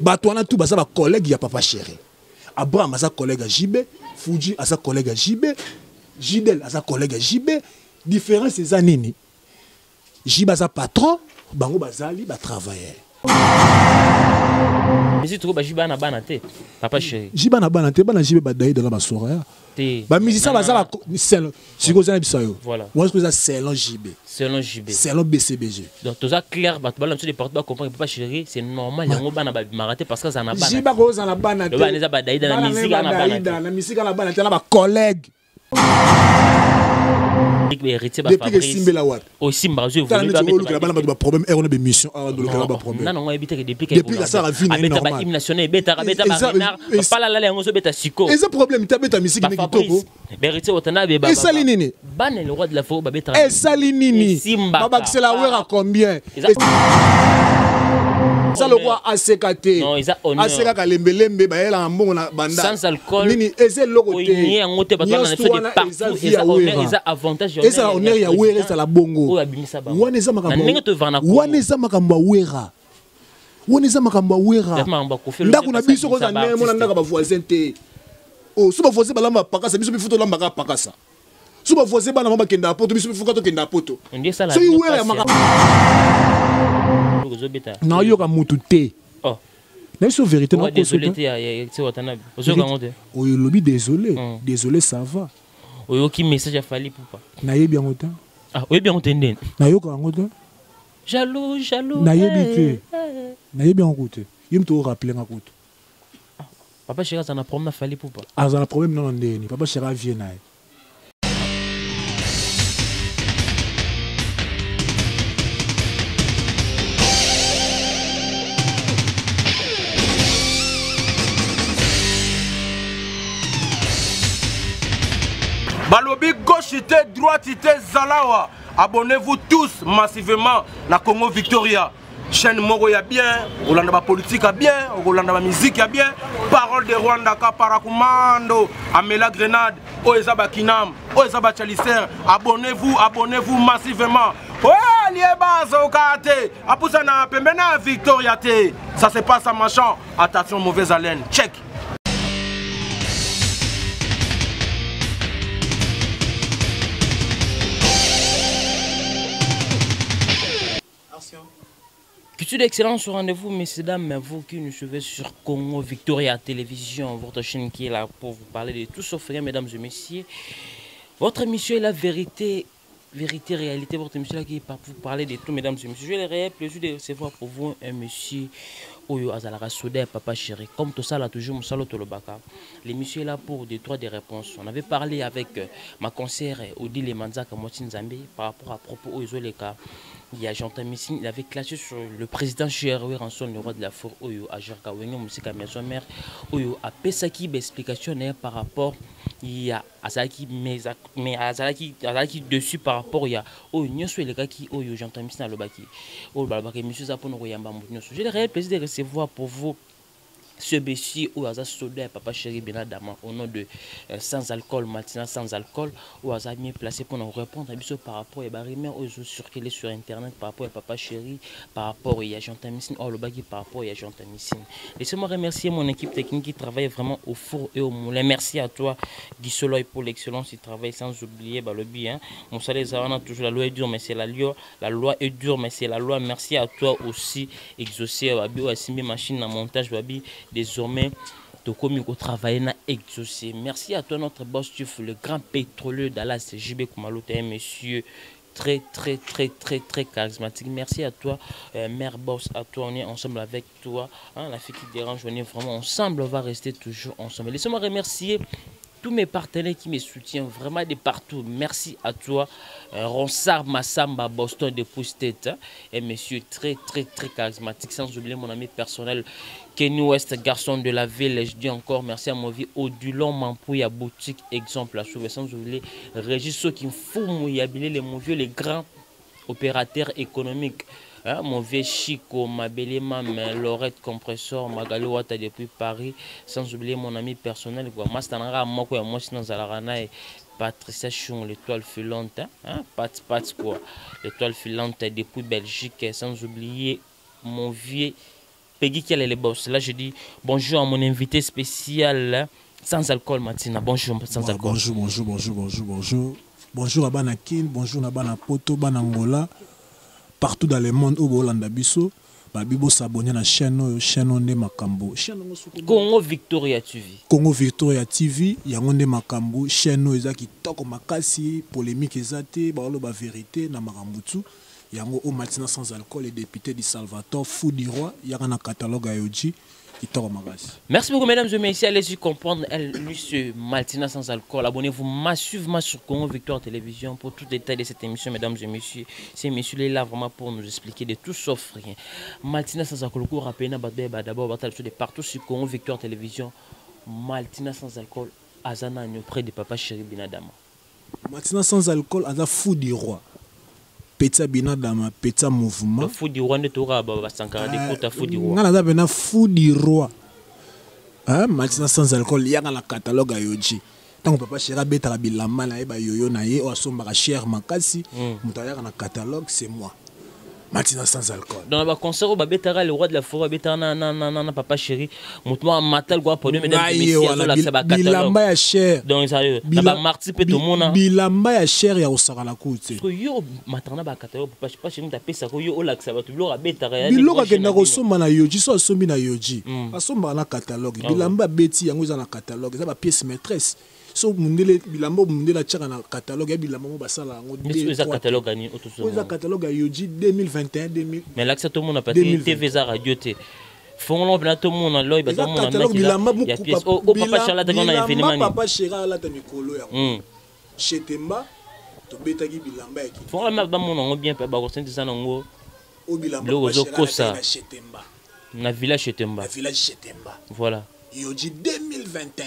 Batouana tout basa ba collègue ya Papa Chéri. Abraham asa collègue à JB, Fuji asa collègue à JB, Jidel asa collègue à JB. Différence c'est nini. JB asa patron, bango bazali ba travailleur. Mais si tu vois JB na banate, Papa Chéri. JB na banate, bana JB badaï dans la soirée. Ba musicien bazala selon sikoza bisayo. Voilà. Moi je selon JB. Selon JB. Selon BCBG. Donc tout ça clair, ba bala monsieur de porte ba comprendre Papa Chéri, c'est normal yango bana ba maraté parce que ça na banate. JB ko za na banate. Le bana za badaï dans la musique na banate. La musique na banate na ba collègue. Depuis que Simba wat. Au Simba je voulais pas problème et on a des missions depuis que ça a vu normal hymne national beta beta marinard pas la la ngozo beta siko et ce problème tu beta musique ni kitoko berité otana be baba et salinini ban le roi de la forêt beta et salinini baba c'est la wera combien ça le roi ACKT non ils a honneur ACK kalembelembe ba yela mbongo na banda sans alcool nini eze lokote ni ngote ba na so de partout ils a avantage et ça honneur ya wera ça la bongo wana eza makambo wera wana eza makambo wera ndako na biso ko za nemo na ndaka ba voisin te oh so ba voisin balamba pakasa biso bifuto lamba ka pakasa so ba voisin bana mama kenda poto biso bifuka to kenda poto so yi wera ya makambo na yoka mutu te oh na biso vérité na désolé te ya tse watana ozoka ngote oyo lobi désolé désolé ça va oyo ki message a fali poupa na yebi yango ta ah oyo bien ngotende na yoka yango ta jaloux na yebi te na yebi yango te yim to rappeler ngakutu Papa Chéri ça na problème na fali poupa ah ça na problème non ndeni Papa Chéri vient na Balobi gauche droite Zalawa. Abonnez-vous tous massivement na Congo Victoria. Chaîne Moro ya bien, Rolanda politique ya bien, Rolanda musique ya bien. Parole de Rwanda ka parakumando, Amela Grenade, Oezaba Kinam, Oezaba Chalicer. Abonnez-vous massivement. Ouais, lieba zokate. Apusa na pembena Victoria te. Ça se passe à Machan. Attention mauvaise haleine. Check. Culture d'excellence au rendez-vous, messieurs, dames, vous qui nous suivez sur Congo Victoria Télévision, votre chaîne qui est là pour vous parler de tout sauf rien, mesdames et messieurs. Votre émission est la vérité, réalité, votre émission est là qui est pour vous parler de tout, mesdames et messieurs. J'ai le réel plaisir de recevoir pour vous un monsieur Oyo Azalara Soudé, Papa Chéri. Comme tout ça, là, toujours, Moussalo Tolobaka. L'émission est là pour des réponses. On avait parlé avec ma conseillère Odile Manzaka Motin Zambé par rapport à propos Oyo Leka. Il y a Jean Tamissine, il avait classé sur le président Chéri Ranson, le roi de la forêt, Oyo Ajarka Wenyo, Moussika Maison Mère, Oyo a Pesaki, explication par rapport il y a Azaki, mais Azaki dessus par rapport il y a Oyo Nyoswe les gars qui Oyo Jean Tamissine à l'Obaki, Oyo Balbaki, monsieur Zapon Royamba Mounioso. J'ai le réel plaisir de recevoir pour vous ce monsieur ou Aza Soda Papa Chéri Benadama au nom de sans alcool, matina sans alcool, ou Aza bien placé pour nous répondre à bisous par rapport à Barimé aux circulés sur internet par rapport à Papa Chéri, par rapport à Jean Tamissine, ou le bagui par rapport à Jean Tamissine. Laissez-moi remercier mon équipe technique qui travaille vraiment au four et au moulin. Merci à toi Guy Soloy pour l'excellence, il travaille sans oublier Balobi. Mon salaire Zawana toujours la loi est dure mais c'est la loi est dure mais c'est la loi. Merci à toi aussi exaucé Babi ou Assimbi machine à montage Babi. Désormais, tu commis au travail na exaucé. Merci à toi, notre boss, le grand pétrolier Dallas JB Koumalo, un monsieur très charismatique. Merci à toi, mère boss, à toi, on est ensemble avec toi. Hein, la fille qui dérange, on est vraiment ensemble, on va rester toujours ensemble. Laissez-moi remercier tous mes partenaires qui me soutiennent vraiment de partout. Merci à toi, Ronsard Massamba, Boston de Pousse-Tête, un monsieur très charismatique. Sans oublier mon ami personnel, Kenny West, garçon de la ville. Je dis encore merci à mon vie Odulon Mampouya, boutique exemple à sauver. Sans oublier Régis qui me fout mouillabiller les mon vieux, les grands opérateurs économiques. Hein, mon vieux Chico, ma belle maman, Lorette Compressor, Magali Wata depuis Paris, sans oublier mon ami personnel, Mastanara, Moko, moi, sinon Zalarana et Patricia Chon, l'étoile filante, hein, Pat, quoi, l'étoile filante depuis Belgique, sans oublier mon vieux Peggy qui est les boss. Là, je dis bonjour à mon invité spécial sans alcool, Martina. Bonjour, sans alcool. Bonjour. Bonjour à Banakin, bonjour à Banapoto, Banangola, partout dans le monde où Bolanda Bisso. Babibo s'abonner à la chaîne de Makambo. Congo Victoria TV. Congo Victoria TV, il y a un Makambo, chaîne qui toque makasi, polémique exacte, ba vérité na Makambutu. Il y a un Martina sans alcool, les députés du Salvatore, fou du roi, il y a un catalogue à Yoji qui toque makasi. Merci beaucoup mesdames et messieurs, allez-y comprendre lui Martina sans alcool. Abonnez-vous massivement sur Congo Victoire Télévision pour tout détail de cette émission, mesdames et messieurs. Ces messieurs là vraiment pour nous expliquer de tout sauf rien. Martina sans alcool, d'abord de partout sur Congo Victoire Télévision. Martina sans alcool, Azana auprès de Papa Chéri Binadama. Martina sans alcool, Azana fou du roi. Petit Binadama, petit mouvement. Fou du roi, ne t'aura pas Sankara, d'écoute à fou du roi. On a fou du roi. Martina sans alcool, il y a un catalogue à Yoji. Tant que Papa Chéri Betara Bilama, Yoyo Naye, ou Asomba Cher Makasi, Moutaya un catalogue, c'est moi. Martina sans alcool. Dans le concert où Babetara, le roi de la forêt, Betara, Papa Chéri, Moutma Matal, Gua, pour nous, mesdames et messieurs, Bilamba ya cher. Donc, ça y est, Marti peut tout le monde. Bilamba ya cher, ya Osara la côte. Parce que yo, Matana, catalogue, Papa Chéri, t'as payé ça, yo, Olak, ça va tout le Betara. Biloko que n'a resomba na Yoji, so asombi na Yoji. Asomba na catalogue. Bilamba Betty, yango za na catalogue, ça va pièce maîtresse. So mundele bilamba mundela tchaka na catalogue bilamba mo basala ngo deux catalogue ani autour ça catalogue Yoji 2021 2000 mais là que tout le monde a pas TV za radio té font là tout le monde là il ba tout le monde catalogue bilamba ya pièce au Papa Chala ta na événement Papa Chala la ta mikolo ya Chetemba to betaki bilamba ya ki font là ba mon ngo bien ba ko senti ça ngo au bilamba Papa Chetemba na village Chetemba voilà Yoji 2021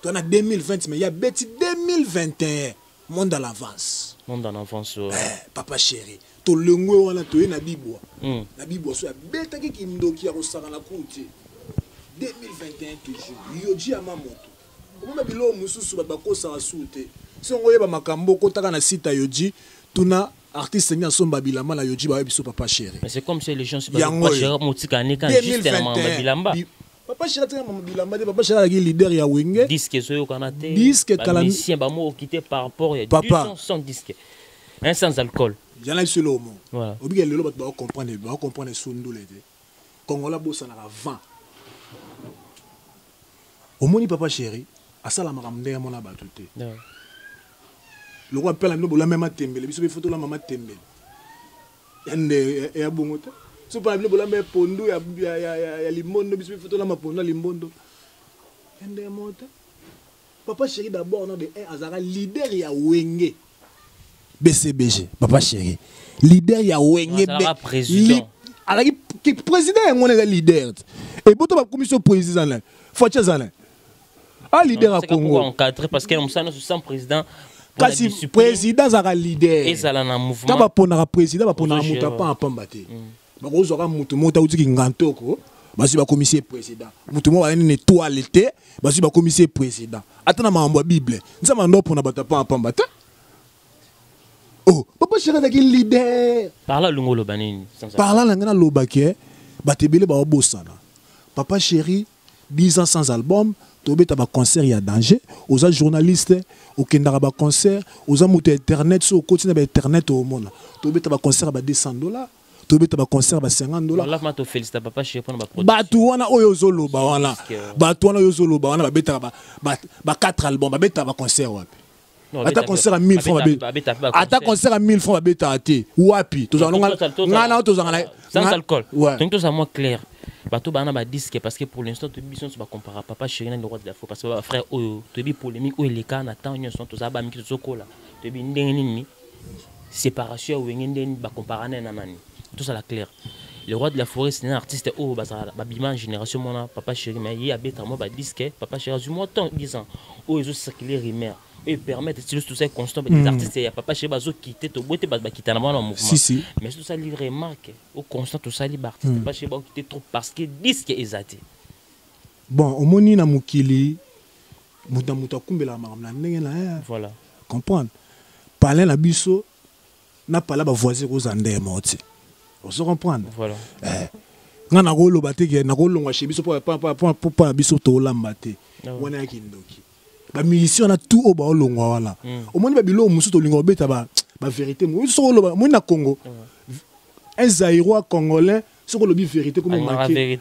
on a 2020, mais il y a Betty 2021. Monde à l'avance. Monde en avance. Papa Chéri. To lengo wana to na bibwa. Na bibwa so ya beta ki ndoki ya kosaka na kuti. 2021 toujours. Yoji ama moto. Kuma bilo mususu ba kosa asute. Si on yeba makambo ko taka na site Yoji, tuna artiste ni asomba bilamba na Yoji ba biso Papa Chéri. Mais c'est comme si les gens se Papa Chéri motika ne kan justement bilamba. Papa Chéri bilamba de Papa Chéri leader ya wenge disque so kanate disque kalami musicien ba mo quitté par rapport à 200 disques un sans alcool yana isolo mo voilà obiga lelo ba comprendre sondole te kongola bossa na 20 omoni Papa Chéri asala makamde mona batuté le roi appelle no bola même tembele biso be photo la mama tembele yande ya bongote so pas le bola me pondo ya limondo biso photo la mapondo limbondo ende monte Papa Chéri d'abord non de azara leader ya wenge BCBG Papa Chéri leader ya wenge président alors qui président on est leader et boto ba commission président là faut tchazana leader à Congo encadré parce que on ça sans président kasi président zara leader et ça là na mouvement ta ba pona président ba pona muta pa pambate bakozwaka mutu moko tauti ngantoko basi ba commissaire président mutu moko ba ne toilette basi ba commissaire président atana mambo bible nzama ndo pona batapa pamba ta oh Papa Chéri zaki leader parla lungolo banini parla ngana lobake batebele ba obosana Papa Chéri 10 ans sans album tobeta ba concert ya danger aux journalistes au kendara ba concert aux mutu internet so continue ba internet au monde tobeta ba concert ba $200 tobeta ba concert ba $50 là ma to félicite Papa Chéri pour ba production batu wana oyo zoloba wana batu wana oyo zoloba wana ba beta ba 4 albums ba beta ba concert wapi ata concert à 1000 francs ata concert à 1000 francs ba beta até wapi ngana tozanga sans alcool donc tout ça moi clair bato bana ba disque parce que pour l'instant tu bison tu vas comparer Papa Chéri na le roi de la faux parce que frère oyo tu bi polémique oyo les cas na temps nyonso to za ba miki zokola tu bi ndenge nini séparation wenge ndeni ba comparer na nani tout ça la clair le roi de la forêt c'est un artiste oh ba bima génération mona Papa Chéri mais il y a bêta moi ba disque Papa Chéri du moins tant 10 ans oh ils ont circulé rumeur et permettre tout ça constant des artistes il y a Papa Chéri bazo quitter to boté ba quitter na mouvement si mais tout ça lui remarque au constant tout ça li artiste Papa Chéri ba quitter trop parce que disque exaté bon omoni na mukili muta kumbela makamna ndenge na voilà comprendre parler na biso na pala ba voisin ko zande moti on se comprendre voilà nga nakoloba te ke nakolongwa chez biso po biso tolamba te wana ya kindoki bamusicien na tout oyo baolongwa wana omoni babilo mosusu tolinga obeta bavérité soki oloba moi na Congo un Zaïrois congolais soki olobi vérité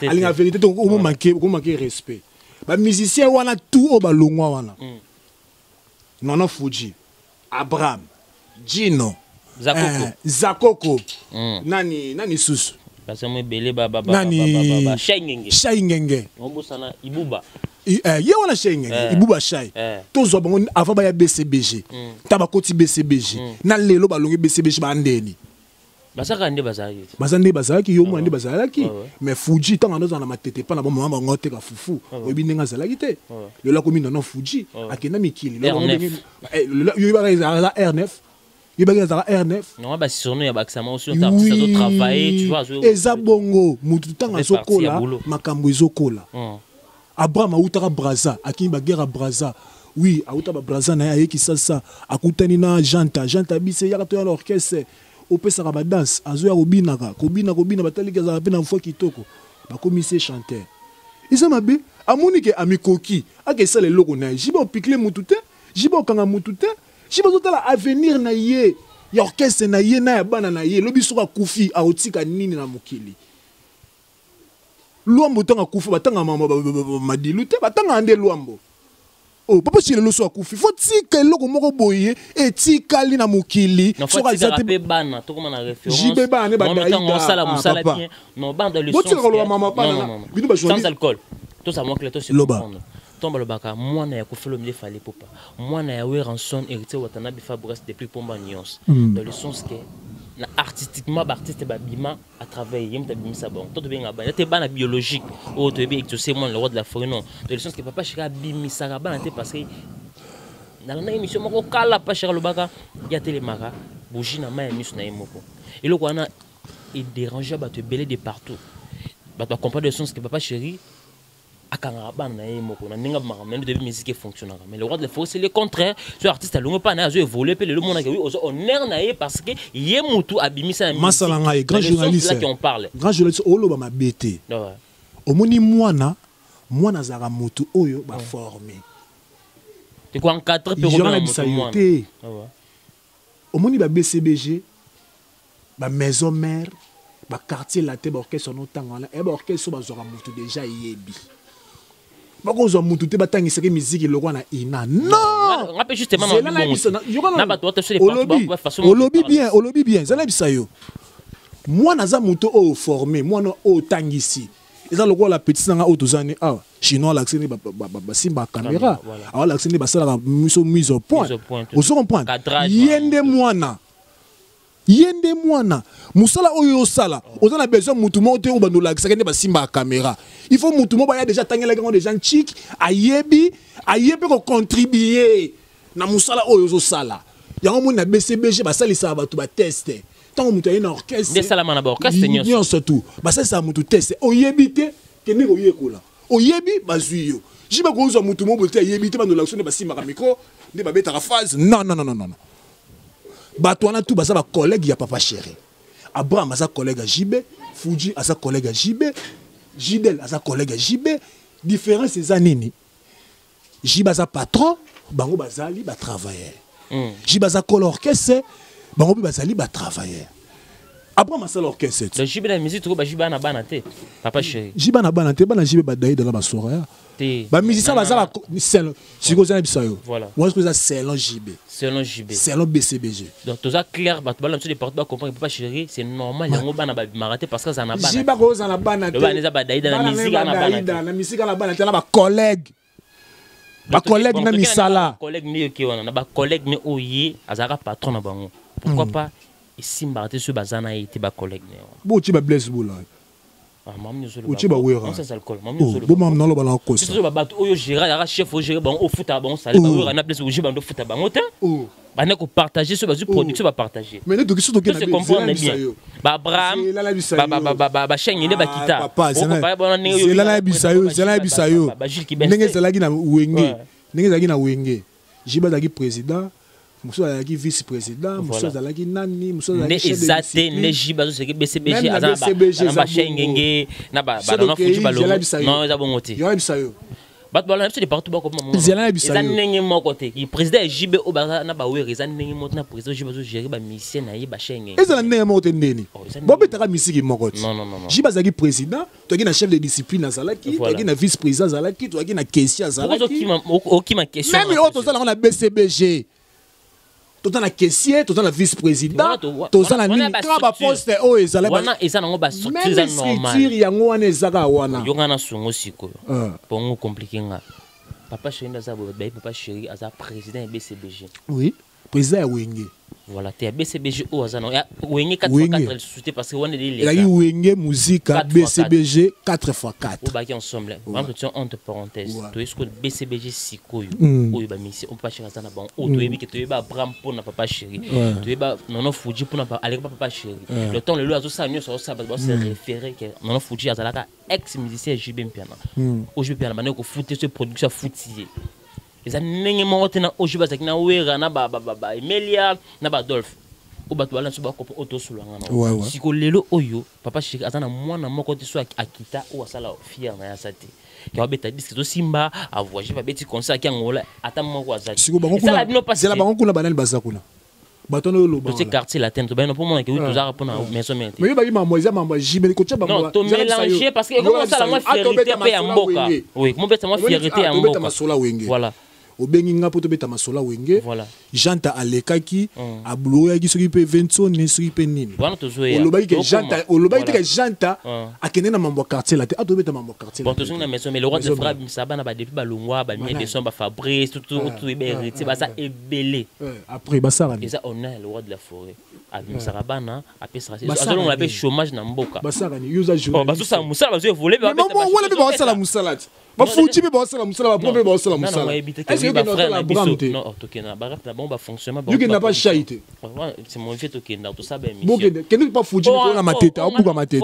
alinga vérité te okomanke respect bamusicien wana tout oyo balongwa wana Nono Fuji Abraham Gino Zakoko nani susu nani Shaingenge ye wana Shaingenge Ibuba Shai tozo bango avant ba ya BCBG tabakoti BCBG na lelo balongi BCBG bandeni bazalaki yo mwande bazalaki mais Fuji tant ando na matete pa na bon mama ngote ka fufu obi ndenga zalaki te lelo komi Nono Fuji akenda mikili yo ba za R9 il y a R9. Non, bah si on est à ça aussi on t'a travaillé, tu vois. Eza bongo, mutu tanga zokola, makambo zokola. Abraham autara Braza, akini ba guerre Braza. Oui, autara Braza na yeki sasa, akutani na janta bise ya to l'orchestre. Opesa ba danse, azo ya kobinaka, kobina batalika za pena fois kitoko. Ba commissaire chanteur. Isa mabe, amonike amikoki, akesa le logo na, jiba opikle mutu te, jiba okanga mutu te. Si vous avez l'avenir na ye, ya orchestre na ye na ya bana na ye, lobi soka kufi a otika nini na mokili. Luambo tanga kufi batanga mama madilute batanga ande luambo. Oh papa si le soka kufi, faut tika eloko moko boye etika li na mokili. Soka zate bana, to comme na référence. Jibe bana ba daïda. On sala bien. Non bande le son. Sans alcool. Tout ça moi que toi c'est comprendre. Tomba le baka mwana ya kofelo mile fallait popa mwana ya Weranson hérité watana bifabres depuis pomba nuance dans le sens que na artistiquement artiste babima à travailler yem ta bimisa bon tout bien ngaba te bana biologique o to be exaucer moi le roi de la forêt non dans le sens que papa chira bimisa ka bana te parce que na na émission moko kala pa chira le baka ya télémara bougie na ma émission na yemoko et le kwana il dérangeait ba te belé de partout ba to comprendre le sens que papa chéri musique fonctionne mais le roi de la forêt c'est le contraire ce artiste a longue pas na évoluer le monde oui on est parce que yemutu abimisa masalanga grand journaliste là qui on parle grand journaliste oloba mabete omoni mwana zaka mutu oyo ba formé tu quoi en 4 pe mutu omoni ba BCBG ba maison mère ba quartier laté ba orchestre no tangana e ba orchestre ba zora mutu déjà yebi bako zo mutu te batangi seke musique lokwa na ina non ngape justement na ba toi sur les olobi bien zala bisayo moi naza mutu o formé moi no o tangisi eza lokwa la petite nga o tozani chinois l'accès ba simba caméra l'accès ba sala mise au point on se comprend yende mwana musala oyo sala ozana besoin mutu mo te obando lakisa kende ba simba caméra il faut mutu mo ba ya déjà tangela quand des gens chic ayebi ko contribuer na musala oyo zo sala yango mo na BCBG ba salisa ba tu ba tester tant mutu ina orchestre des salama na ba orchestre nyon surtout ba salisa mutu tester oyebi te kende ko yekola oyebi bazuyo jiba ko zo mutu mo bolte ayebi te bando lakisa ne ba simba micro ne ba beta phase non Batouana tout basa ba collègue ya papa chéri. Abraham asa collègue à JB, Fuji asa collègue à JB, Jidel asa collègue à JB. Différence ces années. JB asa patron, bango bazali ba travailleur. JB asa col orchestre, bango bazali ba travailleur. Abraham asa l'orchestre. Le JB la musique tout ba JB na banate. Papa chéri. JB na banate, ba na JB ba daï de la basoria. Ba musicien bazala c'est siko za bisayo. Voilà. Moi je que c'est selon JB. Selon BCBG. Donc tout ça clair ba bala sur les portes ba comprendre papa chéri, c'est normal yango bana ba maraté parce que ça na bana. JB ko za na bana. Le bana za ba daïda na musique na bana. Na musique na bana tena ba collègue. Ba collègue na misala. Collègue ni ki wana na ba collègue ni oyi azaka patron na bango. Pourquoi pas ici maraté sur bazana été ba collègue ne. Bo ti ba bless bola. Tu vas voir. On s'alcool. Bon mam non ba na cause. Tu vas battre oyo gérer ya chef au gérer bon au foot bon ça ba na place au gérer bon foot ba ngote. Ba na ko partager ce bazu production va partager. Mais ne to kiso to ke na bien. Ba Abraham ba chaîne ne ba kita. Zelala bisayo. Ndenge zelagi na wenge. Ndenge zelagi na wenge. Jiba dagi président Monsieur azalaki vice-président, monsieur azalaki nani, monsieur azalaki chef de discipline. Ne jiba zo seki BCBG azaba shengenge na ba na fuji balongo. Non, eza bongote. Yo bisayo. Bat bala c'est partout ba ko maman. Zela bisayo. Eza nenge mo côté. Ki président JB o ba na ba were eza nenge mo na président JB zo gérer ba mission na ye ba shengenge. Eza nenge mo côté ndeni. Bo betaka misiki mo côté. Non. JB azalaki président, to ki na chef de discipline azalaki, to ki na vice-président azalaki, to ki na caissier azalaki. Oki ma question. Même autre ça on a BCBG. Tout en caissier, tout en vice-président, tout en nini ba poste o ezala ba. Wana eza nango ba structure normal. Structure yango wana ezaka wana. Yo ngana songo siko. Pongo compliqué nga. Papa chéri ndaza bo ba papa chéri aza président BCBG. Oui, président ya Wenge. Voilà, tu as BCBG ou Azano. Wenge 4x4 société parce que on est les. Il a eu Wenge musique BCBG 4x4. On va ensemble. Entre parenthèses. Tu es ce que BCBG sikoyo. Ou ba mission on pas chéri Azana bon. Ou tu es bi que tu es ba Bram pour na papa chéri. Tu es ba non Fuji pour na aller papa chéri. Le temps le azo ça nyo ça ba se référer que non Fuji Azalaka ex musicien JB Piana. Au JB Piana ba ko fouter ce production foutier. Les années mortes na ojiba zakina wera na ba Emilia na ba Dolph o batu bala suba ko auto sulanga na siko lelo oyo papa chéri azana mwana moko te so akita o asala fier na ya sate ki obeta disque to simba a voyager ba beti concert ki ngola ata moko azati siko bango kuna zela bango kuna banani bazakuna batono lo ba to quartier latin to beno pour moi que oui to za rapona maison mente mais ba maman ya maman jibeli ko tshaba non to mélanger parce que comment ça la moi fierté pe ya mboka oui comment beta moi fierté ya mboka voilà obengi nga poto beta masola Wenge voilà janta alekaki abloyaki soki pe Vincent soki pe nini olobaki ke janta akende na mambo quartier la te ato beta mambo quartier bon to na maison mais le roi de Fra Misaba na ba depuis ba longwa ba mie de son ba Fabrice tout be héritier ba ça ebelé après ba sara et ça on a le roi de la forêt avec Sarabana après ça on l'appelle chômage na mboka ba sara ni usa journée ba tout ça musala ba zo voler ba mais moi wala be ba sala musala ba fuji be ba sala musala ba pombe ba sala musala est-ce que frère na biso non tokena ba rap na bon ba fonctionnement you n'a pas chaité c'est mon fait tokena to ça ba émission bokende kende pas fuji ko na mateta obuka matete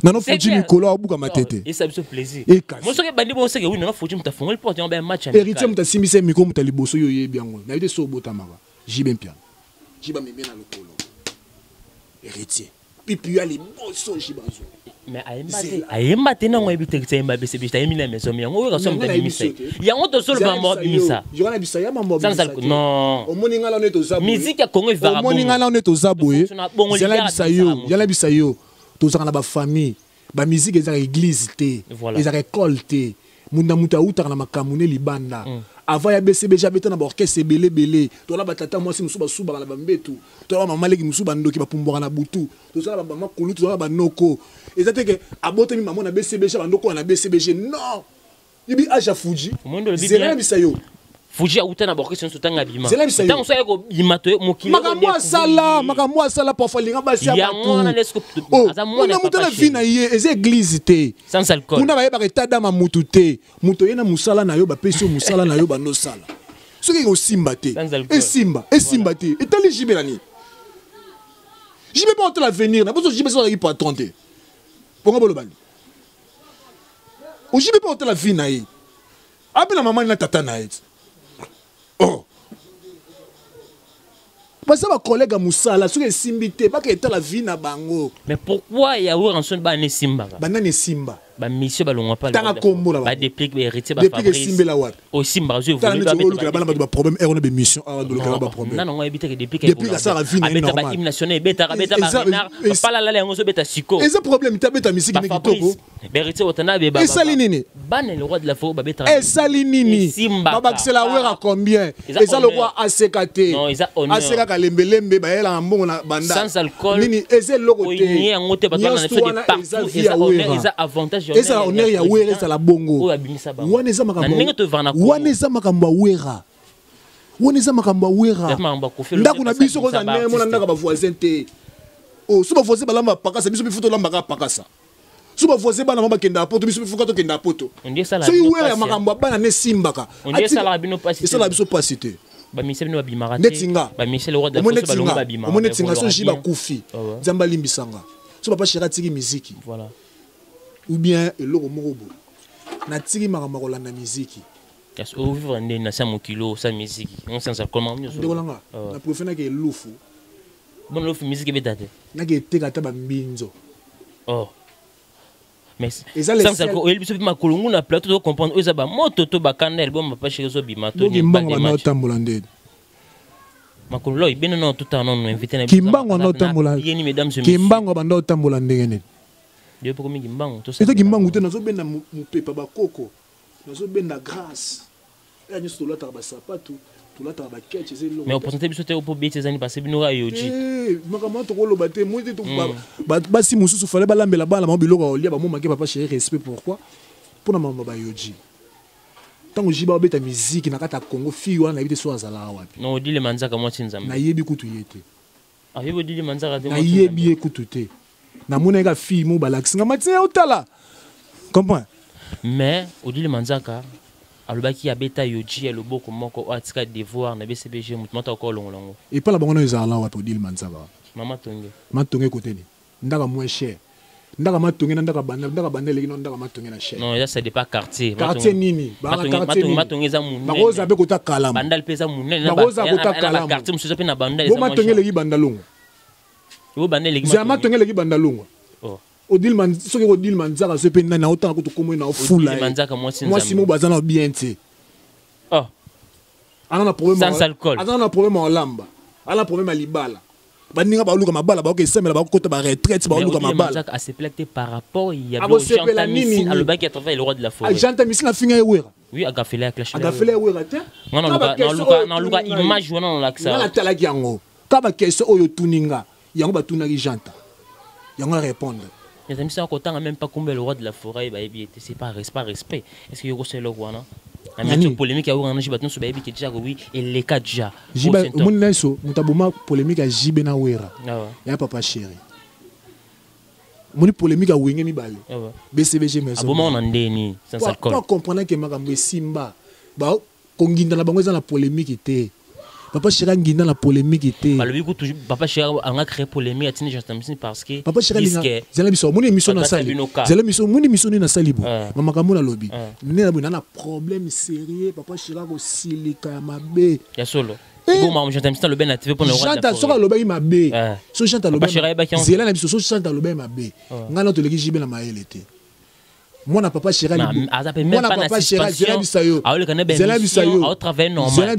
non fuji mikolo obuka matete et ça me fait plaisir moi ce que bandi bon c'est que oui non fuji mutafonga le porte ba match héritier mutasimbisa miko mutaliboso yo yebi yango na ite so botamaka JB Piana jiba memena lokolo héritier pipi ali boso jibazo mais ayemba te na ngoyebi te tsemba BCBG ta yemina maison yango oyo kaso mta bimisa yango to solo ba mo bimisa yona bisa ya mambo bimisa non omoni ngala neto zabu musique ya Congo ivara omoni ngala neto zabu yala bisa yo to zaka na ba famille ba musique ezaka église te ezaka école te munda muta uta na makamune libanda avant ya BCBG abeta na ba orchestre belé to la batata moi si musuba suba na bambetu to la mama leki musuba ndoki ba pumbwa na butu to la ba mama kulu to la ba noko ezate ke abotemi maman na BCBG ba ndoko na BCBG non yibi aja Fuji zela bisayo Fuji auta na orchestre sotanga bima tant so yako bimato mokili makamwa sala parfois linga basi ya batu ona mutana vina ye eze église te sans alcool kuna ba yeba retada ma mutu te muto yena musala na yo ba pesi musala na yo ba no sala soki ko simba te e simba te etali jibelani jibe pas tout l'avenir na bozo jibe so la patron te ponga bolo bani o jibe pas tout la vie na ye abela maman na tata na ye oh parce que ma collègue a musala sur les simbité pas que était la vie na bango mais pourquoi il y a eu en son ba ne simba banane simba ba monsieur ba longwa pas ba depuis que héritier ba Fabrice simba la wat au simba je voulais ba ba problème on a des missions on a ba problème non on éviter que depuis la ça la vie est normale hymne national beta ba renard pas la la ngozo beta siko et ce problème ta beta musique mais kitoko héritier otana be ba et salinini ban le roi de la forêt ba beta et salinini baba c'est la wera combien et ça le roi ACKT non ils a honneur ACK lembelembe ba yela mbongo na banda sans alcool nini ese lokote ni ngote ba na fait de partout ils a avantage eza honneur ya wera eza la bongo wana eza makambo wera wana eza makambo wera ndako na biso koza nemo na ndaka ba voisin te oh so ba voisin balamba pakasa biso bifuto lamba ka pakasa so ba voisin bana mama kenda poto biso bifuka to kenda poto so wera makambo bana ne simbaka esa la bino pasite esa la biso pasite ba misel no bimarate netinga ba misel le roi de la force ba longa ba bima mo netinga so jiba kufi nzamba limbisanga so papa shira tiki muziki voilà ou bien eloko moko bo na tiki makambo kolanda muziki Au vivre dans sa kilo, sa musique, on s'en sort comment mieux. La préfère que l'oufou. Bon, l'oufou musique est bête. N'a que te gata bambinzo. Oh. Mais sans alcool, il se ma colonne na plateau de comprendre. Ils ont moto to bakanel, bon, ma pas chez eux bimato. Kimbango na otambolande. Ma colonne, il bien non tout en non invité. Kimbango na otambolande. Kimbango banda otambolande ngene. Dieu pour mi kimbango. Tout ça. Et kimbango te nazo benda mu pepa ba koko. Nazo benda grâce. Et nous sommes là dans sapato, tout là dans ketch. Mais au pourcentage biso te au pour bêtises ani passer bino ayoji. Makambo to kolo bate moi te to ba si mususu fallait ba lambela ba la mobilo ko lia ba mo manquer papa chéri respect pourquoi pour na mama ba yoji. Tango jiba beta musique na kata Congo fi wana bite so azala wapi. Non dit le manzaka moi tinzamba. Na yebi kutu yete. Ah yebi dit le manzaka de moi. Na yebi kutu te. Na mona ga fi mo balaxinga matin otala. Comprends? Mais au dit le manzaka alobaki abeta yoji le boko moko atika devoir na BCBG mutumata ko longolongo. Et pas la bango ezala wapi odile manzaka. Mama tonge. Matonge côté ni. Ndaka moins cher. Ndaka matonge ndaka banda leki ndaka matonge na cher. Non, ça c'est pas quartier. Quartier nini? Matonge za munene. Bakoza be kota kalama. Bandal pesa munene. Bakoza kota kalama. Quartier mususu pe na bandal. Bo matonge leki bandalongo. Bo bandal leki. Za matonge leki bandalongo. Oh. Odile man soki odile manzaka se pe na autant ko to komo na fula. Manzaka moi simo bazana bien te. Oh. Ana problème. Sans alcool. Ana problème en lamba. Ana problème à libala. Baninga ba luka mabala ba ko semela ba ko to ba retraite ba luka mabala. Manzaka a se plaqué par rapport il y a Jean Missine le bac qui a trouvé le roi de la forêt. Jean Missine la finga ewera. Oui, a gaffelé à clash. A gaffelé ewera te. Non luka image wana na laksa. Na tala yango. Ka ba question oyo tuninga. Yango ba tunaki Janta. Yango répondre. Les amis, ça ne même pas combien le roi de la forêt, c'est pas respect. Est-ce que c'est le roi? La polémique, il y a eu un sur Baby qui dit oui, et les cas déjà. Jiba, mon neso, mutabuma polémique à Jibe na wera. Il y a papa chéri. Mon polémique à Wingé mi bale. BCBG mais. Aboma on en déni, sans alcool. Pas comprendre que makambo Simba. Ba konginda na bango za la polémique était. Papa Chira ngina la polémique était. Papa Chira a créé polémique à Tine Jean parce que Papa Chira zela biso moni émission na sali. Zela biso moni émission na sali bo. Mama kamona lobby. Nena bo na problème sérieux Papa Chira ko silika mabe. Ya solo. Bon maman Jean le ben na TV pour le roi. Chanta soka lobby mabe. So chanta lobby. Zela na biso so chanta lobby mabe. Ngana to leki jibe na maele te. Moi na papa Chira moi na papa Chira Zela bisayo Zela bisayo au travail normal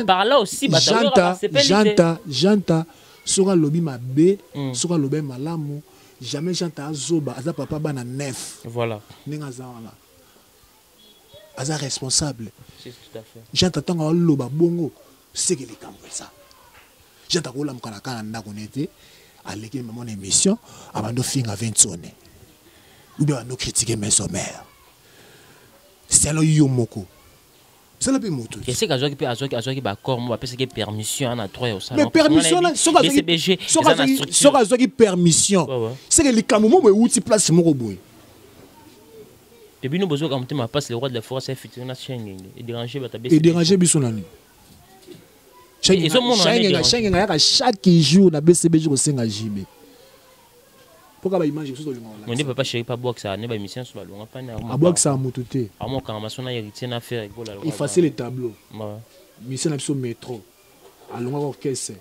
par là aussi Janta sera lobby mabe sera lobby malamu jamais Janta azoba aza papa bana neuf voilà ninga za wana aza responsable c'est tout à fait Janta tanga loba bongo c'est que les camps ça Janta ko lam kana kana ndako nete aleki mon émission abando finga 20 sonne ou bien nous critiquer mes sommaires. C'est là yomoko. C'est là pe moto. Et c'est qu'azoki pe azoki ba corps moi parce que permission na 3 au salon. Mais permission là so azoki permission. C'est que les camomo me outi place moko boy. Depuis nous besoin comme ma passe le roi de la forêt c'est futur na chaîne et déranger ba tabe. Et déranger biso nani. Chaque jour na BCBG ko senga jibe. Pourquoi ba image sur le monde là? On ne peut pas chérir pas boire ça, ne pas émission sur le long pas na. A boire ça mototé. À mon quand maçon a hérité na faire école là. Effacer les tableaux. Ouais. Mission na sur métro. À longa orchestre.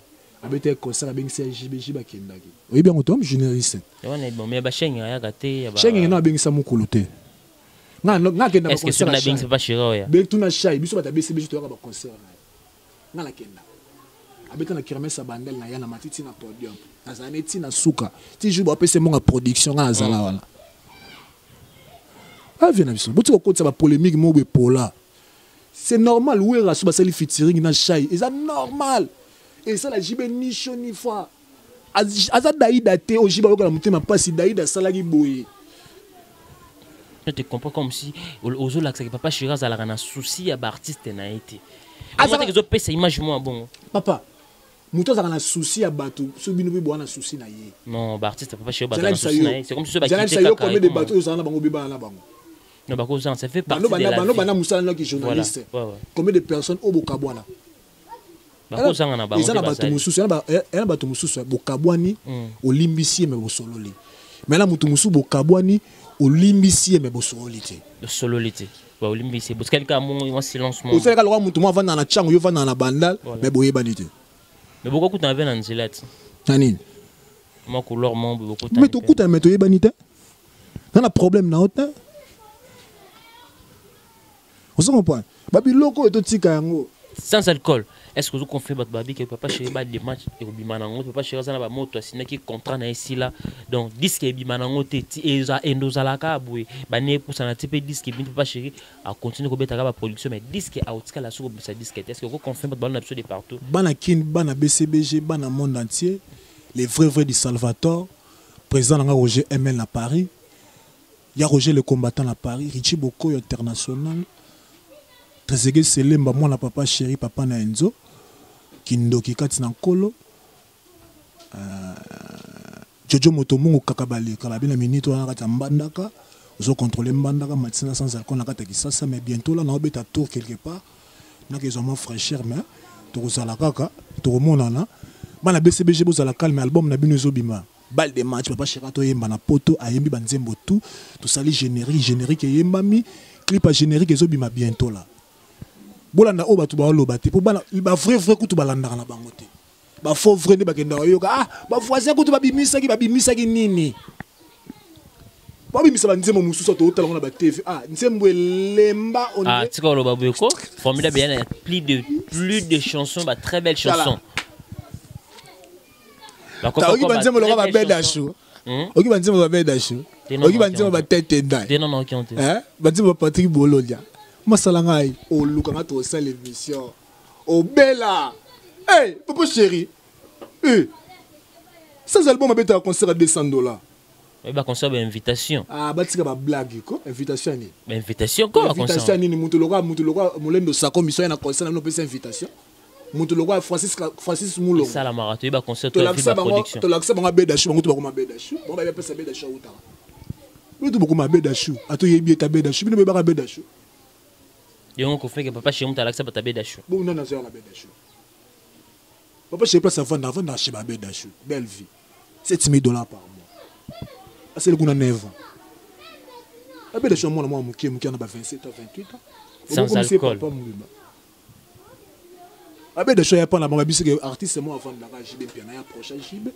Abete concert avec CJBJ ba kendaki. Oui bien autom journaliste. Et on est bon mais ba chenga ya gâté ba. Chenga na bengisa mukuluté. Na kenda ba concert. Est-ce que sur la beng c'est pas chérir ya? Beng tuna chai biso ba ta BCBJ to ba concert na. Na la kenda. Abeta na kermesse bandel na ya na matiti na podium. Azaneti na suka. Ti jour ba pese monga production na azala wala. Ah viens biso. Boti ko kotsa ba polémique mo be pola. C'est normal où est rassou ba sali featuring na chai. C'est normal. Et ça la jibe ni chaud ni froid. Aza daïda te o jiba ko la mutema pasi daïda salaki boye. Je te comprends comme si aux là que papa Chira za la na souci ya ba artiste na été. Aza que zo pese image moi bon. Papa Mouto a un souci à bateau, ce bino bi un souci na yé. Non, bah artiste papa chez bazana souci na yé. C'est comme si ce ba quitter ça combien de bateaux ça na bango biba na bango. Non ba cause ça fait partie de la vie. Bana musala qui journaliste. Combien de personnes au Bokabwana? Ba cause ça na bango. Ils na bateau mususu, na bateau mususu Bokabwani au limbisi mais au sololi. Mais là mutu musu Bokabwani Olimbisie mais bosolité. De sololité. Bah olimbisie. Parce que quelqu'un a un silence. Vous savez quand le monde va dans la chambre, il va dans la bandale, mais boye banité. Mais beaucoup de temps avec un gilet. Nani. Moi couleur mon beaucoup. Mais tout coûte à mettre boye banité. Dans un problème na autre. Vous comprenez? Babi loko et tout tika yango. Sans alcool. Est-ce que vous confirmez votre babi que papa chéri bat des matchs et bimanango papa chéri ça na ba moto sinon qui contrat na ici là donc disque bimanango teti et nous alaka boui ba ne pour ça na type disque bi papa chéri a continuer ko beta ba production mais disque a outka la sur sa disque est-ce que vous confirmez votre bonne de partout bana kin bana BCBG bana monde entier les vrais du Salvatore président nga Roger ML à Paris il y a Roger le combattant à Paris Richie Boko international Trezege Selemba moi papa chéri papa na Enzo Kindoki kati na nkolo Jojo Motomungu kakabali kalabi na minute wana kati mbandaka ozo contrôler mbandaka matina sans alcool na kati kisasa mais bientôt là na obeta tour quelque part na ke zoma fraîcheur mais to kozala kaka to monana bana BCBG bozala calme album na bino zobima balle de match papa chéri to yemba na poto ayembi banzembo tout sali générique yembami clip à générique ezobima bientôt là bolanda o batu ba lobate po bana ba vrai kutu balanda na bango te ba faux vrai ne bakenda yoka ba voisin kutu babimisa ki nini ba bimisa ba nzembo mususu to otala na ba TV nzembo lemba on tika loba beko formidable bien plus de chansons ba très belles chansons ba ko ba nzembo lo ba beda chou oki ba nzembo ba beda chou oki ba nzembo ba tete ndai non qui ont ba nzembo Patrick Bololia Masalangai, oh Luka to sa l'émission. Oh Bella. Hey, papa chéri. Sans album a un concert à $200. Il va concert une invitation. Batika ba blague quoi, invitation ni. Mais invitation quoi invitation ni mutologa molendo sako mission na concert na pesa invitation. Mutologa Francis Moulon. Ça la marathon, il va concert de production. To laksa banga beda chou, bango to ba beda chou. Bon ba pesa beda chou uta. Mutu beaucoup ma beda chou. Ato yebi ta beda chou, bino ba beda chou. Et on confie que papa chez moi t'as ta bédachou. Bon non non c'est la bédachou. Papa chez place avant d'acheter ma bédachou. Belle vie. $7,000 par mois. C'est le coup de 9 ans. La bédachou moi qui a 27 ans 28 ans. Sans alcool. La bédachou ya pas la maman bisque artiste moi avant la JB piano ya prochain JB.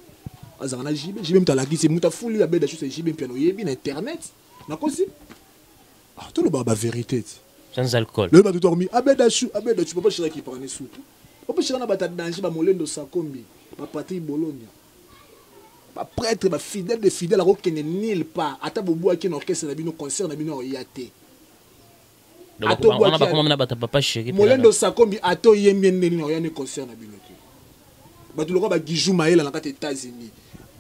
Azana JB m'ta la qui c'est muta fouli la bédachou c'est JB piano yebi na internet. Na kosi. Tout le baba vérité. Sans alcool. Le bateau dormi. Abedachou, papa chéri qui prend les sous. Papa chéri na bata danger ba molendo sakombi, ba Patrick Bologna. Ba prêtre ba fidèle de fidèle ro kene nil pas. Ata bobo aki na orchestre na bino concert na bino yate. Donc on a pas comment na bata papa chéri. Molendo sakombi ato yembi neni na oyane concert na bino te. Ba tu lokaba Gijou Maela na kati États-Unis.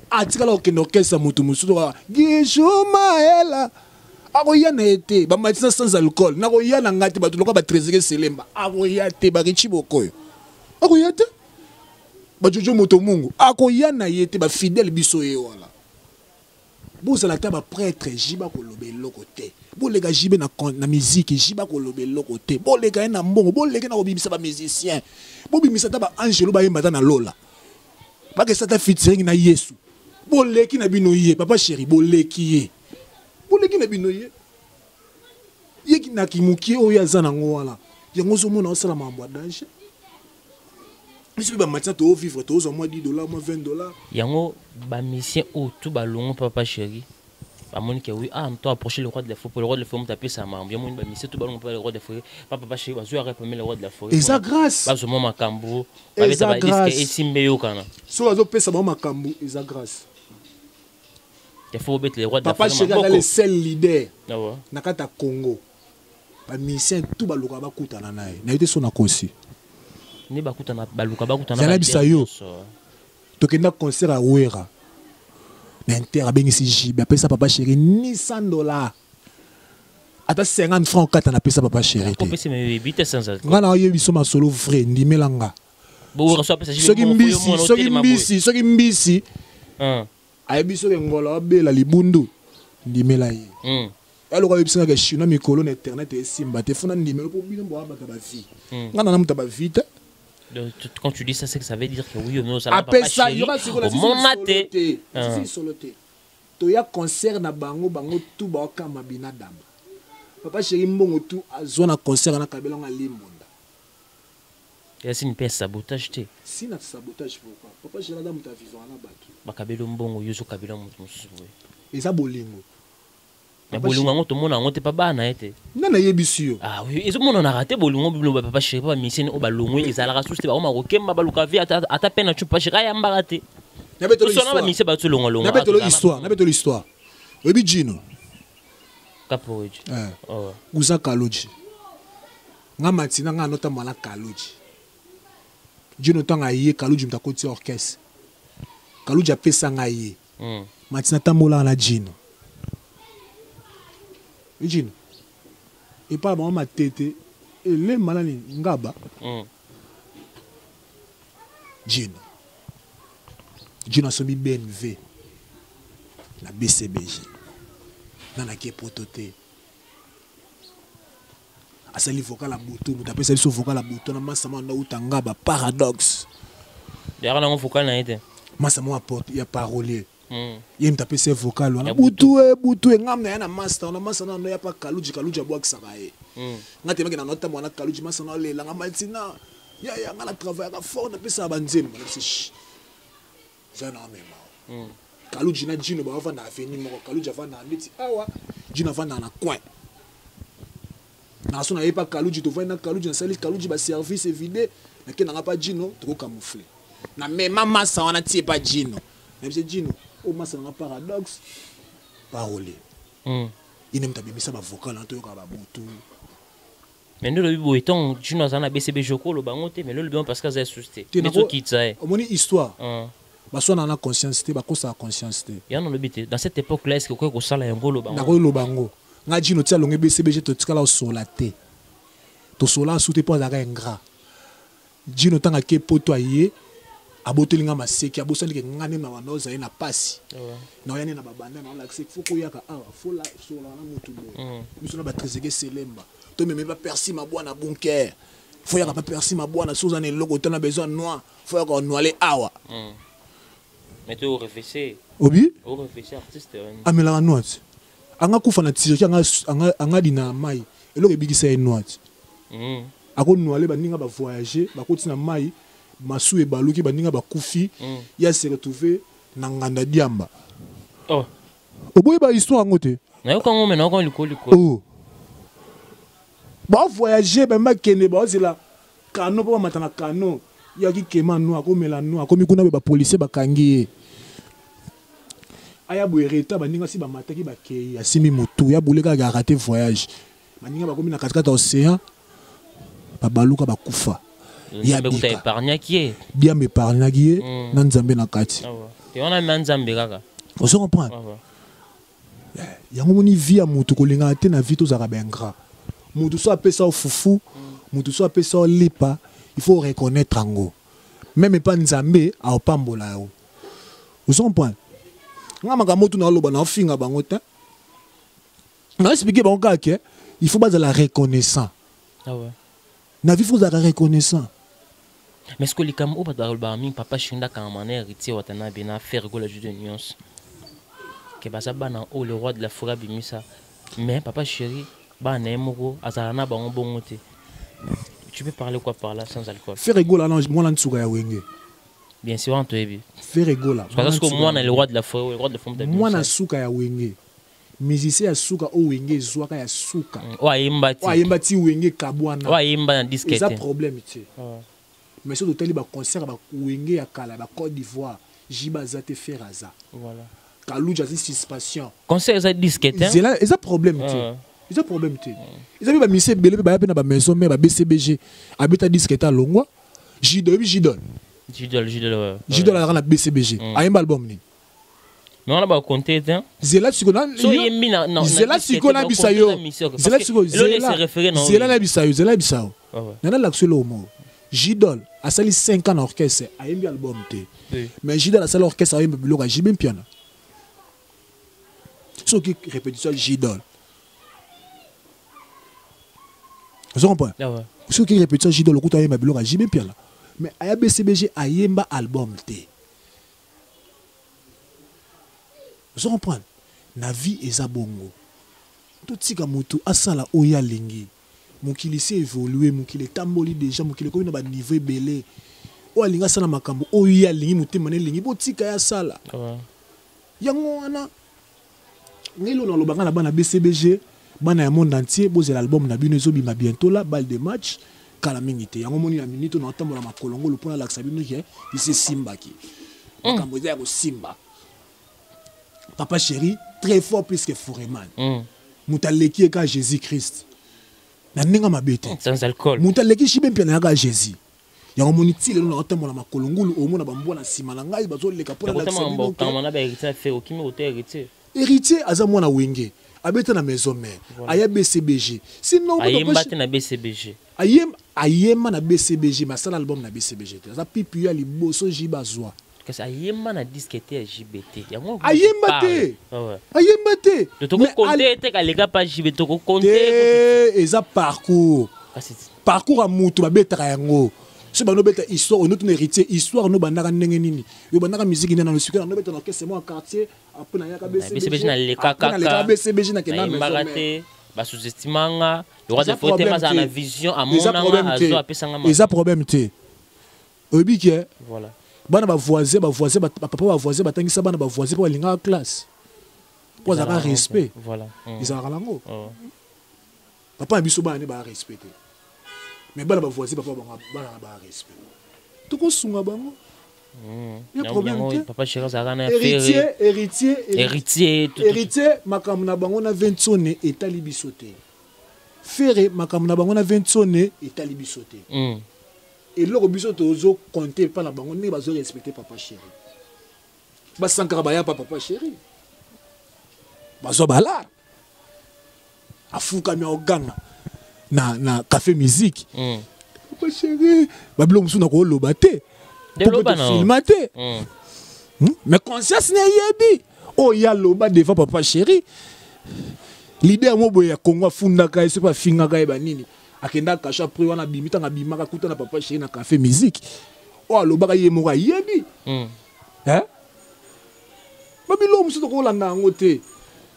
Atika la okene orchestre mutu musu Gijou Maela. Aroyana été, ba matin sans alcool. Na royana ngati ba tuloka ba Trezege Selemba. Aroyate ba Richie Bokoyo. Aroyate. Ba Jojo Motomungu. Aroyana yete ba fidèle biso ye wala. Boza la taba prêtre jiba ko lobe lokote. Bo lega jibe na musique jiba ko lobe lokote. Bo lega na mbongo, bo lega na obimisa ba musicien. Bo bimisa taba Angelo ba yemba na Lola. Ba ke sata featuring na Yesu. Bo leki na bino ye, papa chéri, bo leki ye. Boleki na binoye yeki na kimuki oya zana ngwala yango zo mona osala mambo danger biso ba matin to vivre to zo moins $10 moins $20 yango ba mission o tout ba longo papa chéri ba monique oui toi approcher le roi de la forêt pour le roi de la forêt taper sa maman yango ba mission tout ba longo le roi de la forêt papa chéri ba zo répondre le roi de la forêt et ça grâce ba zo mama kambo ba beta ba disque et simbeyo kana so azo pesa mama kambo et ça grâce. Il faut mettre les rois de Papa Chéri est le seul leader. Ah ouais. Nakata Congo. Ba mission tout ba luka ba kutana nae. Na été son akosi. Ni ba kutana ba luka ba kutana. Zana bisayo. Tokenda concert à Ouera. Na inter abengisi jibe apesa Papa Chéri $100. Ata 50 francs kata na pesa Papa Chéri. Ko pesa me bite sans alcool. Ngana yebi so ma solo vrai ndimelanga. Bo reçoit pesa jibe. Soki mbisi. Ayebiso ngolo bela libundu ndimela ye alors ayebisa que chinois mikolo na internet et simba te fona ndimelo pour bino boa bata ba vie ngana na muta ba vite quand tu dis ça c'est que ça veut dire que oui ou non ça va pas chéri au moment maté si soloté to ya concert na bango tout ba kama binadamu papa chéri mbongo tout azona concert na kabela nga limonda ya sini pe sabotage te sina sabotage pourquoi papa chéri na muta vivant na bato bakabelo mbongo yozo kabela mutu mususu eza bolingo mais bolingo ngo to mona ngo te pa bana ete nana yebisi yo ah oui ezo mona na raté bolingo biblo papa chéri pa misine o balongo ezala ka suste ba o makokemba baluka vi ata pena chupa chéri ya mbagate nabetolo histoire nabetolo histoire oyebi Jino Capoeji guza Kaloji nga matina nga nota mwana Kaloji Jino tanga ye Kaloji mtakoti orchestre Kaloji apesa nga ye matina tambola na Jino Jino epa ba mama tete ele malani ngaba Jino asomi BNV na BCBG nana ki prototé asali vocal la butu muta pesa so vocal la butu na masama na utanga ba paradoxe ya kana vocal na ite masama apporte ya parolier yem ta pesa vocal na butu ngamna na master na masana no ya pa Kaloji abwa kisaka e ngate meke na nota mwana Kaloji masana lela ngamaltina ya ngala travail ka fort na pesa banzema na pesa ça non même Kaloji na Jino ba va na avenue moko Kaloji va na nditi awa Jino va na coin na sona yepa Kaloji to va na Kaloji na sali Kaloji ba service vidé na ke na pas Jino to camoufler na même massa wana tie pas Jino même c'est Jino o massa na paradoxe parole il n'aime pas bien ça ba vocal en tout cas ba butu mais nous le bibo étant Jino za na BCB joko lo bango te mais le bien parce que ça susté mais to kitsa o moni histoire basona na conscience te bakosa conscience te ya no lobité dans cette époque là est-ce que quoi ko sala yango lo bango na ko lo bango nga Jino tia longe BCBG to tikala sola te to sola souté pas za ingrat Jino tanga ke poto aye abotelinga maseki abosani ke ngane na wanoza na pasi na yani na babanda na l'accès foko yaka fola sola na mutu bo bisona ba trezege selemba to même pas persi ma bwana bunker faut yaka pas persi ma bwana soza ne logo tana besoin noir faut yaka noaler awa mais tu réfléchis obi au réfléchir artiste amela noite anga kufa na tire anga dina mai eloko ebikisa e noite ako noaler ba ninga ba voyager ba kotina mai masu e baluki ba ninga ba kufi ya se retrouver na nganda diamba oboye ba histoire ngote na yo kango mena ko liko ba voyager ba makene ba zela kano ba matana kano ya ki kema no akomela no akomi kuna ba policier bakangi aya boereta baninga si ba mataki ba kei ya simi motu ya boleka ga rater voyage baninga bakomi na katikata océan ba baluka ba kufa ya bekuta épargna qui bien me épargna qui na nzambe na kati te on a nzambe kaka on se comprend yango moni via motu kolinga te na vie to zaka bengra motu so apesa o fufu motu so apesa o lipa il faut reconnaître ango même pas nzambe a opambola yo on se comprend nga makambo tu na loba na finga bango ta na expliquer bango kaka il faut pas de la reconnaissance na vie faut de la reconnaissance mais ce que les cam au ba mi papa shinda ka maner héritier watana bina faire go la jeu de nuance que basa bana o le roi de la forêt bimisa mais papa chéri ba na moko azala na bango bongo te. Tu peux parler quoi par là sans alcool? Faire rigolo là moi là nsuka ya wenge. Bien sûr on te dit. Faire rigolo. Parce que moi on est le roi de la forêt, le roi de la forme de moi na suka ya wenge. Musicien ya suka o wenge zwaka ya suka. Wa yimbati. Wa yimbati wenge kabwana. Wa yimba na disquette. C'est un problème tu. Mais surtout teli ba concert ba wenge ya kala ba Côte d'Ivoire, Jiba zate feraza. Voilà. Kalouja c'est suspension. Concert ça disquette. C'est là, c'est un problème tu. C'est un problème tu. Ils avaient ba mise belé ba na ba maison mais ba BCBG habita disquette à Longwa. Jidol. Jidol à la BCBG. Ayemba album ni. Mais on a pas compté hein. Zela sikona. Zela sikona bisayo. Zela sikona. Zela bisayo. Zela bisayo. Nana l'axelo mo. Jidol a sali 5 ans en orchestre, a un album té. Mais Jidol a sali orchestre a un biloko j'ai bien piano. Ce qui répétition Jidol. Vous comprenez? Ce qui répétition Jidol le coup a un biloko j'ai bien piano. Mais a BCBG a un album té. Vous comprenez? na vie eza bongo totika mutu asala oya lingi mokili se évoluer mokili tamboli déjà mokili ko na ba niveau ebele o alinga sala makambo oya lingi mutema ne lingi botika ya sala yango wana ngelo na lobanga na bana BCBG bana ya monde entier boze l'album na bino ezobima bientôt là balle de match kala mingi te yango moni na minute na tambola makolongo le pona la sabino ke ici simba ki makambo ya ko simba papa chéri très fort plus que Foreman mutaleki ka Jésus Christ na ninga mabete sans alcool mutaleki shibe mpena ka Jésus yango moni tile na tambola makolongo o mona bambona sima na ngai bazoleka pona la sabino ke na ba héritier fait okimi ote héritier aza mwana wenge abeta na maison mère aya BCBG sinon ayemba te na BCBG ayemba na BCBG masala album na BCBG te aza pipi ya liboso jibazwa kasi ayemba na disque te ya JBT yango ayemba te to ko compter te ka lega pa JBT to ko compter eza parcours a mutu babetaka yango so bano beta histoire notre héritier histoire no bandaka ndenge nini yo bandaka musique ndena no sikana no beta na orchestre mo quartier après na yaka BCBG na le kaka BCBG na kena maison ba sous-estimanga le roi de faute ma na vision à mon azo apesanga ma eza problème te obike voilà bana ba voisin papa ba voisin batangisa bana ba voisin pour linga classe pour ça respect voilà ils en rango papa biso bana ba respecter mais bana ba voisin papa bana ba respect to ko sunga bango il y a problème papa chéri ça rana héritier makam na bango na 20 sonné etali bisoté ferré makam na bango na 20 sonné etali bisoté et le biso tozo compter pas na bango ne bazo respecter papa chéri ba sankara ba ya papa chéri bazo bala afuka mi ogana na café musique papa chéri bablo musuna ko loba te filmate mais conscience ne yebi oh ya loba devant papa chéri l'idée mo boya Congo funda ka c'est pas finga ka ba nini akenda kasha pri wana bimita nga bimaka kuta na papa chéri na café musique oh loba ka yemo ka yebi babilo musu to ko landa ngote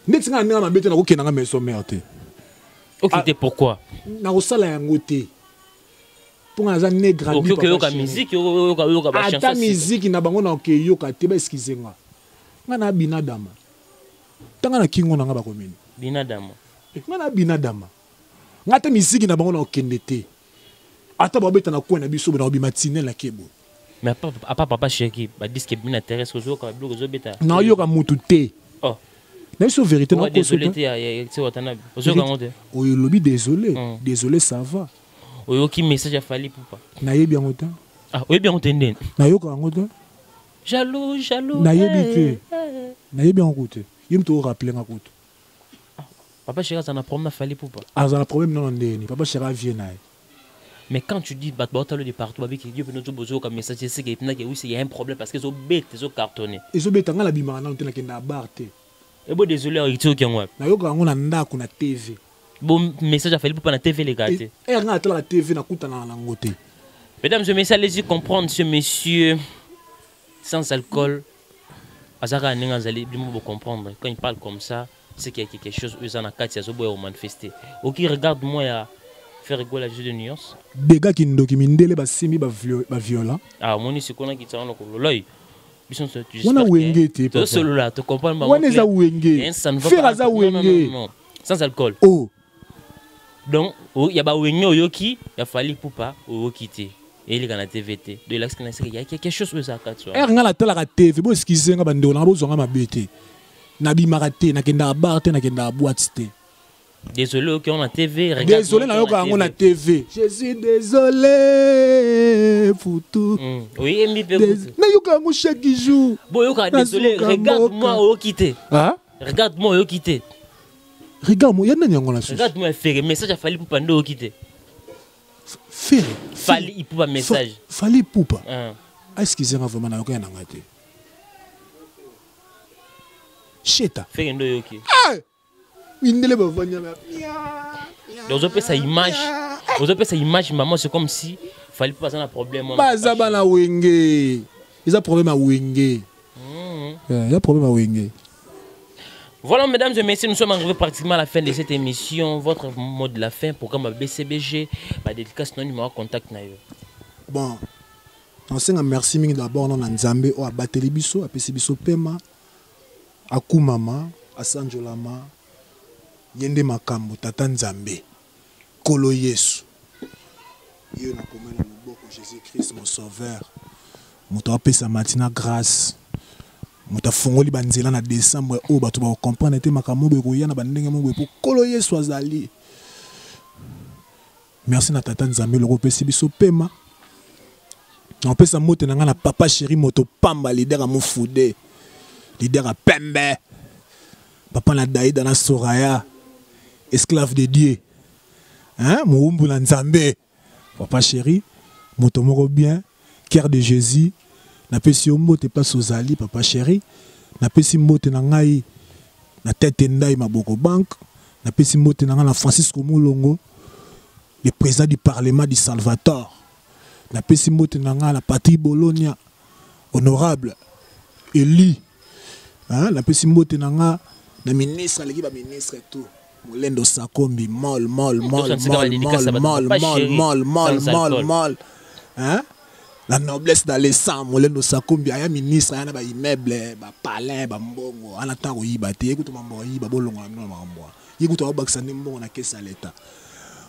ndeti nga nga mabete na ko kena nga maison mère te okité pourquoi na ko sala yango te pour un nègre yoka musique yoka ba chanson ata musique na bango na ke yoka te ba excuse nga na binadama tanga na kingo na nga ba komini binadama nga na binadama ngata musique na bango na okende te ata ba beta na ko na biso na obimatine la kebo mais papa chéri ba disque bien intéresse aux yoka bloc aux beta na yoka mutu te oh na biso vérité na ko désolé te ya c'est watana aux yoka ngote o lobi désolé ça va oyoki message a fali poupa na yebi yango te ah oyebi yango te ndeni na yoka yango te jaloux na yebi te na yebi yango te yim to rappeler nga kutu papa chéri ça na problème na fali poupa ça na problème non ndeni papa chéri vient na mais quand tu dis bah le de partout avec Dieu peut nous bozo comme message c'est que oui il y a un problème parce que zo bête zo cartonné ezo beta nga la bima na te na kenda bar te et bon désolé irité ki ngwa na yoka yango na ndako na TV bon message a fallu pour pas na TV les gars. La TV na kuta na ngote. Mesdames et messieurs, allez-y comprendre ce monsieur sans alcool. Azara ninga zali bien comprendre quand il parle comme ça, c'est qu'il y a quelque chose où ça na katia zo boy manifester. OK, regarde-moi à faire rigoler la jeu de nuance. Des gars qui ndoki mindele ba simi ba violent. Ah moni c'est qu'on a qui tsana ko loy. Bison se tu juste. On a wenge te. To solo là, tu comprends ma. On est za wenge. Faire za wenge. Sans alcool. Oh. Donc, il y a Oyoki, il a fallu pour pas Oyokite. Et il y a la TVT. De l'axe il y a quelque chose où ça a fait. Il y a la TV, bon, ce qui s'est passé, on a besoin de bête. Nabi Maraté, na kenda bar, na kenda boîte. Désolé, on a TV. Désolé, on a TV. Je suis désolé pour tout. Oui, mais yoka mo chaque jour. Bon, yoka désolé, regarde-moi Oyokite. Hein? Regarde-moi Oyokite. Regarde-moi, il y a un message. Regarde-moi, faire un message, il fallait pour Pando quitter. Faire. Fallait pour un message. Fallait pour pas. Excusez-moi, vraiment, il y a un message. Cheta. Faire un doyoki. Ah! Il ne l'a pas venir là. Donc, on peut sa image. On peut sa image, maman, c'est comme si il fallait pas un problème. Pas ça, la wenge. Il y a un problème à wenge. Il y a un problème à wenge. Voilà, mesdames et messieurs, nous sommes arrivés pratiquement à la fin de cette émission. Votre mot de la fin, programme BCBG, ma dédicace, non numéro contact. Bon, on merci d'abord à Nzambe, à Batelibiso, à Pesibiso Pema, à Koumama, à Sanjolama, Yende Makambo, Tata Nzambe, Kolo Yesu. Yo na komé na moboko Jésus-Christ mon sauveur. Moto apesa matina grâce. Moto fongoli banzela na décembre o bato ba comprendre te makambo be ya na bandenge mo be pour Kolo Yesu azali. Merci na Tata Nzambe le repesi biso pema. On peut s'amoter na papa chéri moto pamba leader à Moufoude. Leader à Pembe. Papa na Daïda na Soraya. Esclave de Dieu. Hein, Moumbu na Nzambe. Papa chéri, moto moko bien, cœur de Jésus. Na pesi mbote pas Ozali, papa chéri. Na pesi mbote na ngai na tête ndai maboko banque. Na pesi mbote na Francisco Moulongo, le président du Parlement du Salvador. Na pesi mbote na la patrie Bologna, honorable Eli. Hein, na pesi mbote na ministre, l'équipe ministre et tout. Molendo Sakombi, mol. Hein? La noblesse d'Alessandre, Molendo Sakombi, aya ministre, aya ba immeuble, ba palais, ba mbongo, ana tango yibate, yekuto mambo yiba bolongo na mambo. Yekuto abakisa mbongo na kesa leta.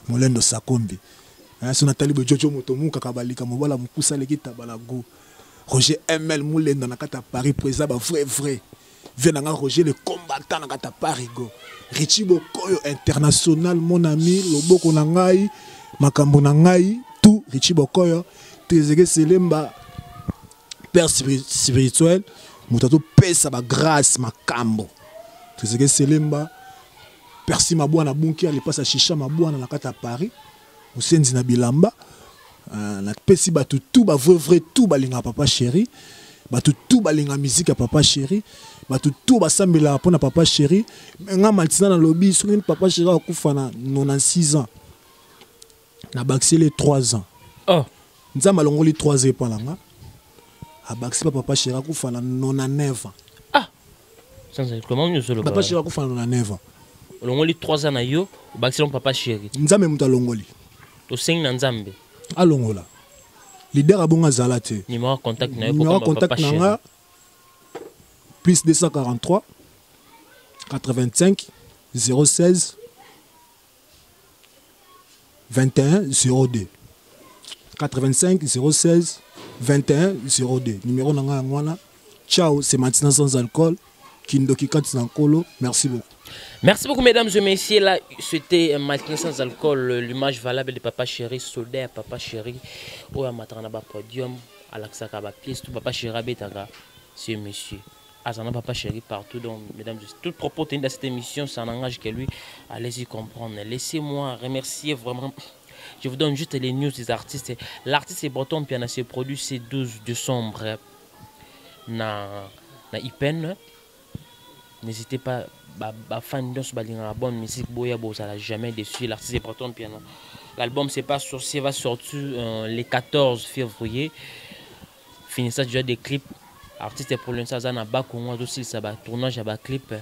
Molendo Sakombi. Hein, son Nathalie Bojojo motomuka kabalika mobala mukusa lekita balago. Roger ML Moulendo na kata Paris président ba vrai. Venanga Roger le combattant na kata Paris go. Richie Bokoyo international mon ami loboko na ngai makambo na ngai tout Richie Bokoyo Tezege Selemba père spirituel mutato pesa ba grâce makambo Tezege Selemba persi mabwana bunki ali pasa shisha mabwana na kata Paris usenzi na bilamba na pesi batu tout ba vrai tout balinga papa chéri batu tout balinga musique à papa chéri batu tout basambela pona papa chéri nga matina na lobby soki papa chéri akufa na 96 ans na baxi les 3 ans oh nzamba longoli 3 ans palanga a baxi papa chéri akufa na 99 ans ah sans comment nous solo papa chéri akufa na 99 ans longoli 3 ans na yo baxi papa chéri nzambe muta longoli to sing na nzambe alongola leader abonga zalate numéro contact na yo numéro contact na plus 243 85 016 21 02 85 016 21 02 numéro nanga ngwana ciao c'est maintenant sans alcool Kindoki Katsankolo. Merci beaucoup. Merci beaucoup, mesdames et messieurs. Là, c'était Matin sans alcool, l'image valable de Papa Chéri, Soldat, Papa Chéri, au Matranaba Podium, à l'Axakaba Pièce, tout Papa Chéri Betaga, c'est monsieur. Azana Papa Chéri partout, donc, mesdames et messieurs, tout propos tenu dans cette émission, ça n'engage que lui. Allez-y comprendre. Laissez-moi remercier vraiment. Je vous donne juste les news des artistes. L'artiste est breton, puis on a ses produits, c'est 12 décembre. Na Ipen. N'hésitez pas, fan de ce bonne musique, boya ça jamais déçu. L'artiste est breton piano. L'album c'est pas sorti, va sortir le 14 février. Finissage déjà des clips. Artiste pour l'instant à Bakongo aussi ça va tournage à clip.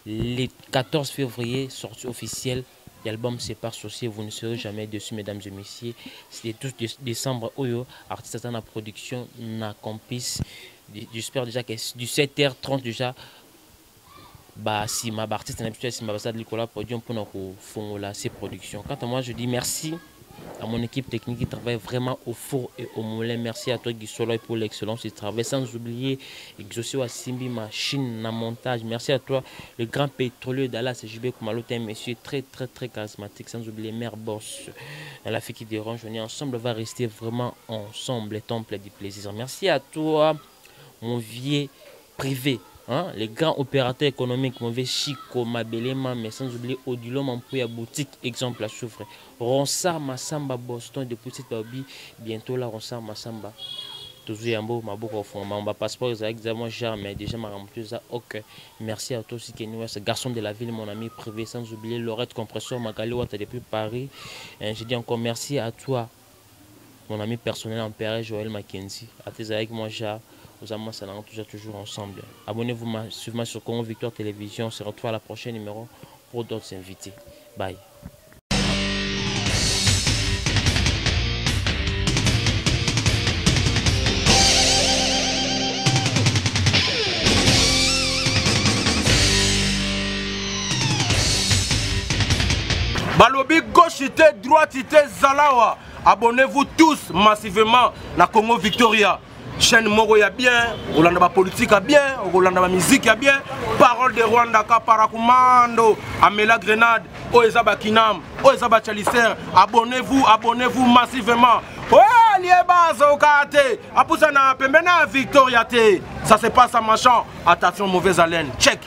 Le 14 février sortie officielle. L'album c'est pas sorti, vous ne serez jamais déçus, mesdames et messieurs. C'est le 12 décembre Oyo artiste dans la production na compis. J'espère déjà que du 7h30 déjà. Si ma artiste n'a pas si ma base de l'école podium pour nous faire ces productions. Quant à moi, je dis merci à mon équipe technique qui travaille vraiment au four et au moulin. Merci à toi Guy Soloy pour l'excellence du travail. Sans oublier Exosio Asimbi, machine na montage. Merci à toi le grand pétrolier Dallas JB Koumalo, un monsieur très charismatique. Sans oublier Mère Boss, la fille qui dérange. On est ensemble, on va rester vraiment ensemble, les temples du plaisir. Merci à toi mon vieux privé. Hein? Les grands opérateurs économiques, mauvais Chico, Mabelema, mais sans oublier Odilo, Mampouya Boutique, exemple à souffrir. Ronsard Massamba Boston, depuis cette baby, bientôt là, Ronsard Massamba. Toujours Yambo, ma boucle au fond, ma passeport, exactement, mais déjà, ma remplie ça, ok. Merci à toi aussi, Kenny West, garçon de la ville, mon ami privé, sans oublier Laurette Compresseur, Magali Ouatta depuis Paris. Je dis encore merci à toi, mon ami personnel en père, Joël Mackenzie. À tes avec moi, Aux amours, ça toujours ensemble. Abonnez-vous massivement sur Congo Victoire Télévision. On se retrouve à la prochaine numéro pour d'autres invités. Bye. Balobi gauchité, droitité, Zalawa. Abonnez-vous tous massivement à Congo Victoria. Chaîne Moro ya bien, Olanda politique a bien, Olanda musique a bien. Parole de Rwanda Parakumando, Amela Grenade, Oezaba Kinam, Oezaba Chalicer. Abonnez-vous massivement. Ouais, liebaz au kate. Apusana pembena Victoria te. Ça se passe à machin. Attention, mauvaise haleine. Check.